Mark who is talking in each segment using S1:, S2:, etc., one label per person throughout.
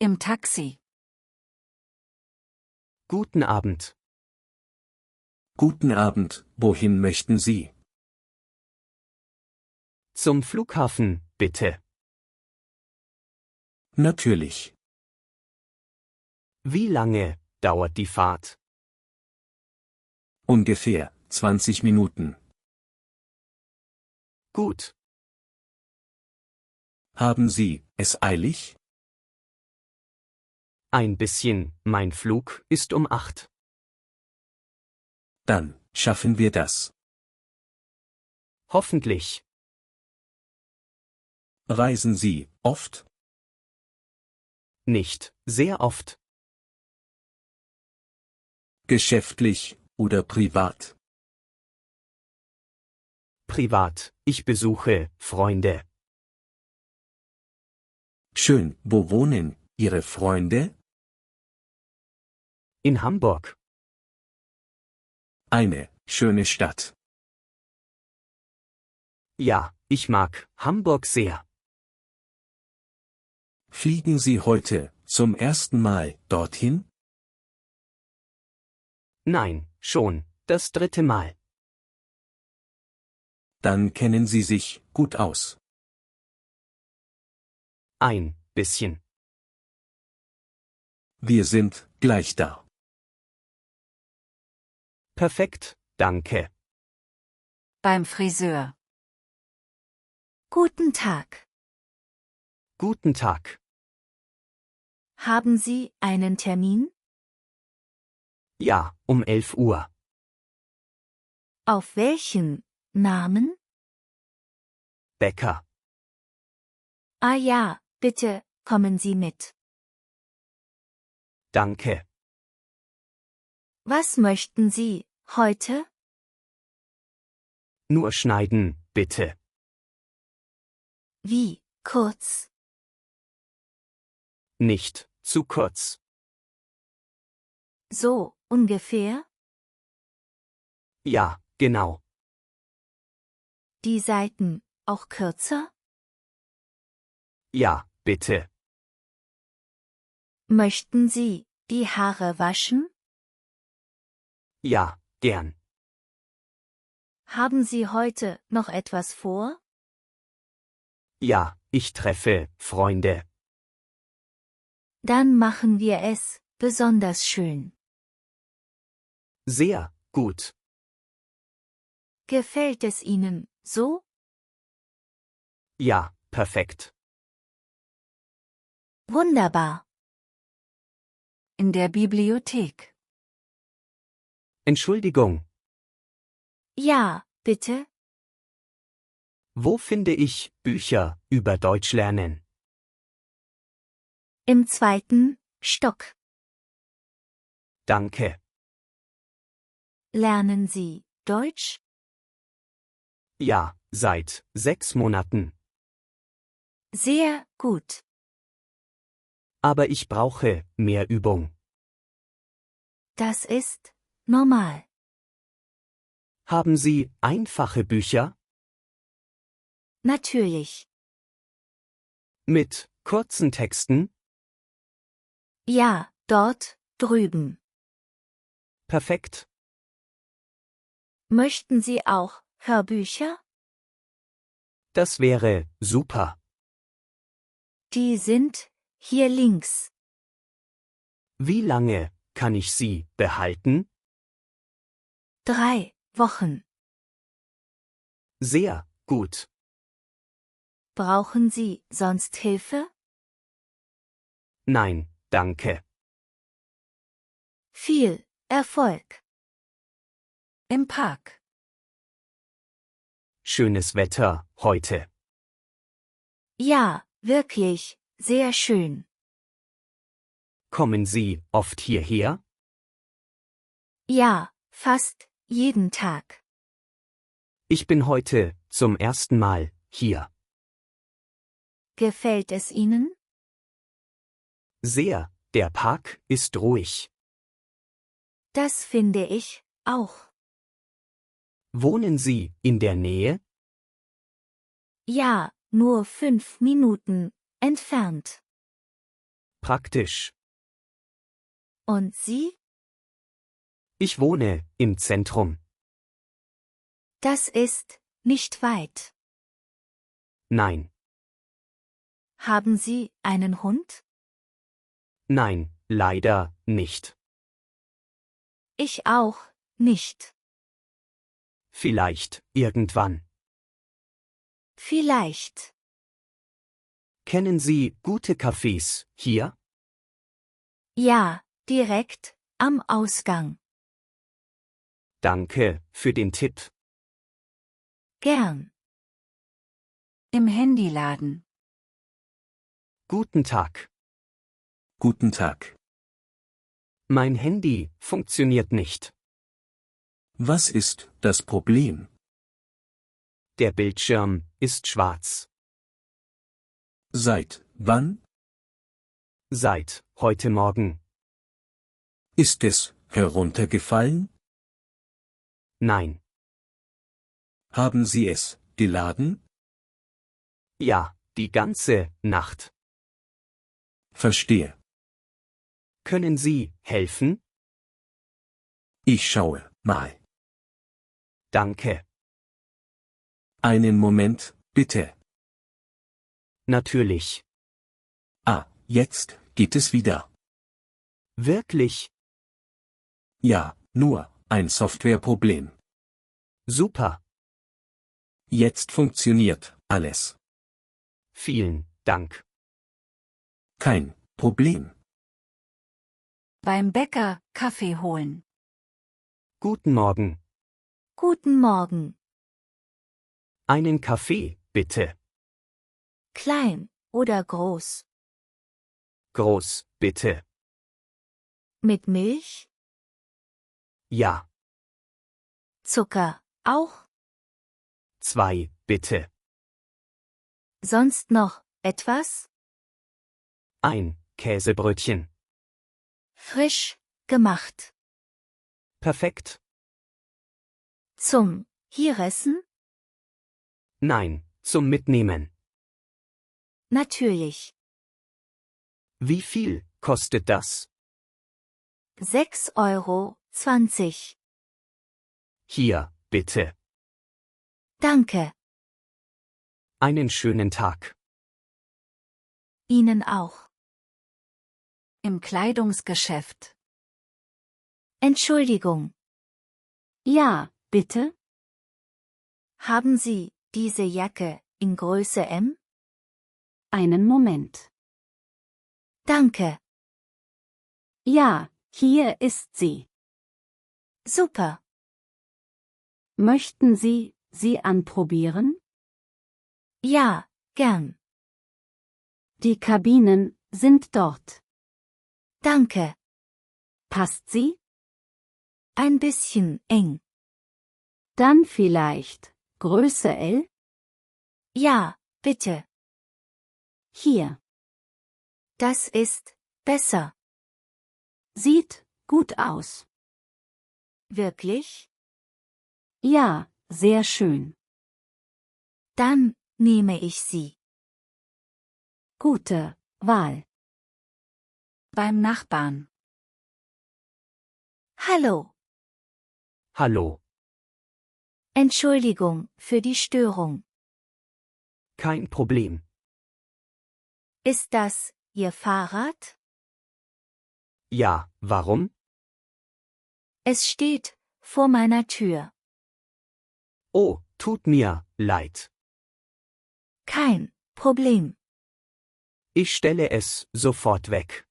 S1: Im Taxi.
S2: Guten Abend.
S3: Guten Abend, wohin möchten Sie?
S2: Zum Flughafen, bitte.
S3: Natürlich.
S2: Wie lange dauert die Fahrt?
S3: Ungefähr 20 Minuten.
S2: Gut.
S3: Haben Sie es eilig?
S2: Ein bisschen, mein Flug ist um 8.
S3: Dann schaffen wir das.
S2: Hoffentlich.
S3: Reisen Sie oft?
S2: Nicht sehr oft.
S3: Geschäftlich oder privat?
S2: Privat, ich besuche Freunde.
S3: Schön, wo wohnen Ihre Freunde?
S2: In Hamburg.
S3: Eine schöne Stadt.
S2: Ja, ich mag Hamburg sehr.
S3: Fliegen Sie heute zum ersten Mal dorthin?
S2: Nein, schon, das 3. Mal.
S3: Dann kennen Sie sich gut aus.
S2: Ein bisschen.
S3: Wir sind gleich da.
S2: Perfekt, danke.
S1: Beim Friseur.
S4: Guten Tag.
S2: Guten Tag.
S4: Haben Sie einen Termin?
S2: Ja, um 11 Uhr.
S4: Auf welchen Namen?
S2: Bäcker.
S4: Ah ja, bitte, kommen Sie mit.
S2: Danke.
S4: Was möchten Sie heute?
S2: Nur schneiden, bitte.
S4: Wie kurz?
S2: Nicht zu kurz.
S4: So ungefähr?
S2: Ja, genau.
S4: Die Seiten auch kürzer?
S2: Ja, bitte.
S4: Möchten Sie die Haare waschen?
S2: Ja, gern.
S4: Haben Sie heute noch etwas vor?
S2: Ja, ich treffe Freunde.
S4: Dann machen wir es besonders schön.
S2: Sehr gut.
S4: Gefällt es Ihnen so?
S2: Ja, perfekt.
S4: Wunderbar.
S1: In der Bibliothek.
S2: Entschuldigung,
S4: Ja, bitte?
S2: wo finde ich Bücher über Deutsch lernen?
S4: Im 2. Stock.
S2: Danke.
S4: Lernen Sie Deutsch?
S2: Ja, seit 6 Monaten.
S4: Sehr gut.
S2: Aber ich brauche mehr Übung.
S4: Das ist normal.
S2: Haben Sie einfache Bücher?
S4: Natürlich.
S2: Mit kurzen Texten?
S4: Ja, dort drüben.
S2: Perfekt.
S4: Möchten Sie auch Hörbücher?
S2: Das wäre super.
S4: Die sind hier links.
S2: Wie lange kann ich sie behalten?
S4: 3 Wochen.
S2: Sehr gut.
S4: Brauchen Sie sonst Hilfe?
S2: Nein, danke.
S4: Viel Erfolg.
S1: Im Park.
S2: Schönes Wetter heute.
S4: Ja, wirklich, sehr schön.
S2: Kommen Sie oft hierher?
S4: Ja, fast jeden Tag.
S2: Ich bin heute zum ersten Mal hier.
S4: Gefällt es Ihnen?
S2: Sehr, der Park ist ruhig.
S4: Das finde ich auch.
S2: Wohnen Sie in der Nähe?
S4: Ja, nur 5 Minuten entfernt.
S2: praktisch.
S4: Und Sie?
S2: Ich wohne im Zentrum.
S4: Das ist nicht weit.
S2: Nein,
S4: Haben Sie einen Hund?
S2: nein, leider nicht.
S4: Ich auch nicht.
S2: Vielleicht irgendwann.
S4: Vielleicht.
S2: Kennen Sie gute Cafés hier?
S4: Ja, direkt am Ausgang.
S2: Danke für den Tipp.
S4: Gern.
S1: Im Handyladen.
S2: Guten Tag.
S3: Guten Tag.
S2: Mein Handy funktioniert nicht.
S3: Was ist das Problem?
S2: Der Bildschirm ist schwarz.
S3: Seit wann?
S2: Seit heute Morgen.
S3: Ist es heruntergefallen?
S2: Nein.
S3: Haben Sie es geladen?
S2: Ja, die ganze Nacht.
S3: Verstehe.
S2: Können Sie helfen?
S3: Ich schaue mal.
S2: Danke.
S3: Einen Moment, bitte.
S2: Natürlich.
S3: Ah, jetzt geht es wieder.
S2: Wirklich?
S3: Ja, nur ein Softwareproblem.
S2: Super.
S3: Jetzt funktioniert alles.
S2: Vielen Dank.
S3: Kein Problem.
S1: Beim Bäcker Kaffee holen.
S2: Guten Morgen.
S4: Guten Morgen.
S2: Einen Kaffee, bitte.
S4: Klein oder groß?
S2: Groß, bitte.
S4: Mit Milch?
S2: Ja.
S4: Zucker auch?
S2: 2, bitte.
S4: Sonst noch etwas?
S2: Ein Käsebrötchen.
S4: Frisch gemacht.
S2: Perfekt.
S4: Zum Hieressen?
S2: Nein, zum Mitnehmen.
S4: Natürlich.
S2: Wie viel kostet das?
S4: 6,20 €.
S2: Hier, bitte.
S4: Danke.
S2: Einen schönen Tag.
S4: Ihnen auch.
S1: Im Kleidungsgeschäft.
S4: Entschuldigung.
S1: Ja, bitte?
S4: Haben Sie diese Jacke in Größe M?
S1: Einen Moment.
S4: Danke.
S1: Ja, hier ist sie.
S4: Super.
S1: Möchten Sie sie anprobieren?
S4: Ja, gern.
S1: Die Kabinen sind dort.
S4: Danke.
S1: Passt sie?
S4: Ein bisschen eng.
S1: Dann vielleicht Größe L?
S4: Ja, bitte.
S1: Hier.
S4: Das ist besser.
S1: Sieht gut aus.
S4: Wirklich?
S1: Ja, sehr schön.
S4: Dann nehme ich sie.
S1: Gute Wahl. Beim Nachbarn.
S4: Hallo.
S2: Hallo.
S4: Entschuldigung für die Störung.
S2: Kein Problem.
S4: Ist das Ihr Fahrrad?
S2: Ja, warum?
S4: Es steht vor meiner Tür.
S2: Oh, tut mir leid.
S4: Kein Problem.
S2: Ich stelle es sofort weg.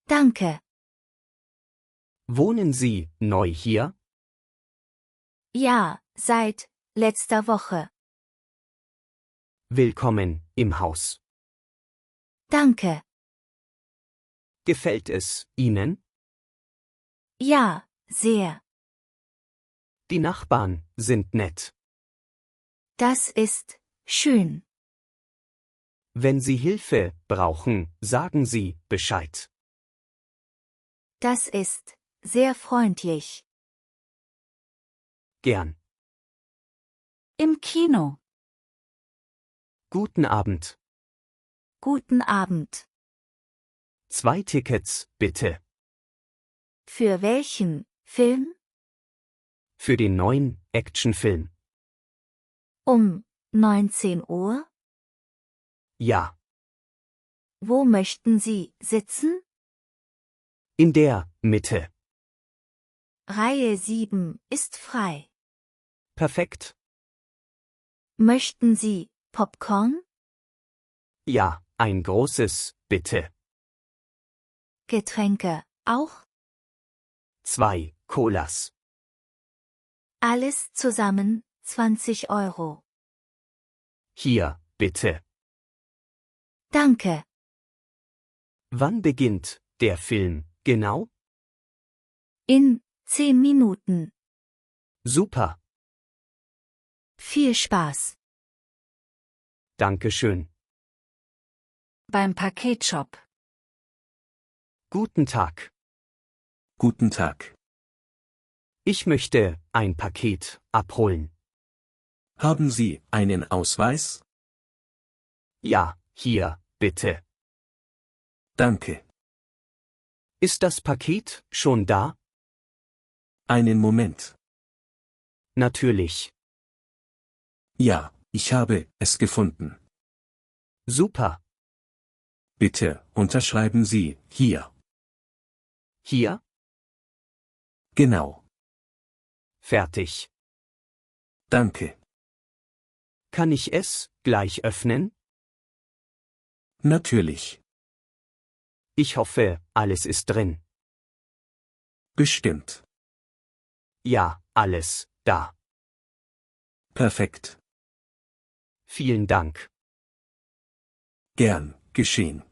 S4: Danke.
S2: Wohnen Sie neu hier?
S4: Ja, seit letzter Woche.
S2: Willkommen im Haus.
S4: Danke.
S2: Gefällt es Ihnen?
S4: Ja, sehr.
S2: Die Nachbarn sind nett.
S4: Das ist schön.
S2: Wenn Sie Hilfe brauchen, sagen Sie Bescheid.
S4: Das ist sehr freundlich.
S2: Gern.
S1: Im Kino.
S2: Guten Abend.
S4: Guten Abend.
S2: 2 Tickets, bitte.
S4: Für welchen Film?
S2: Für den neuen Actionfilm.
S4: Um 19 Uhr?
S2: Ja.
S4: Wo möchten Sie sitzen?
S2: In der Mitte.
S4: Reihe 7 ist frei.
S2: Perfekt.
S4: Möchten Sie Popcorn?
S2: Ja, ein großes, bitte.
S4: Getränke auch?
S2: 2 Colas.
S4: Alles zusammen 20 Euro.
S2: Hier, bitte.
S4: Danke.
S2: Wann beginnt der Film, genau?
S4: In 10 Minuten.
S2: Super.
S4: Viel Spaß.
S2: Dankeschön.
S1: Beim Paketshop.
S2: Guten Tag.
S3: Guten Tag.
S2: Ich möchte ein Paket abholen.
S3: Haben Sie einen Ausweis?
S2: Ja, hier, bitte.
S3: Danke.
S2: Ist das Paket schon da?
S3: Einen Moment.
S2: Natürlich.
S3: Ja, ich habe es gefunden.
S2: Super.
S3: Bitte, unterschreiben Sie, hier.
S2: Hier?
S3: Genau.
S2: Fertig.
S3: Danke.
S2: Kann ich es gleich öffnen?
S3: Natürlich.
S2: Ich hoffe, alles ist drin.
S3: Bestimmt.
S2: Ja, alles da.
S3: Perfekt.
S2: Vielen Dank.
S3: Gern, geschehen.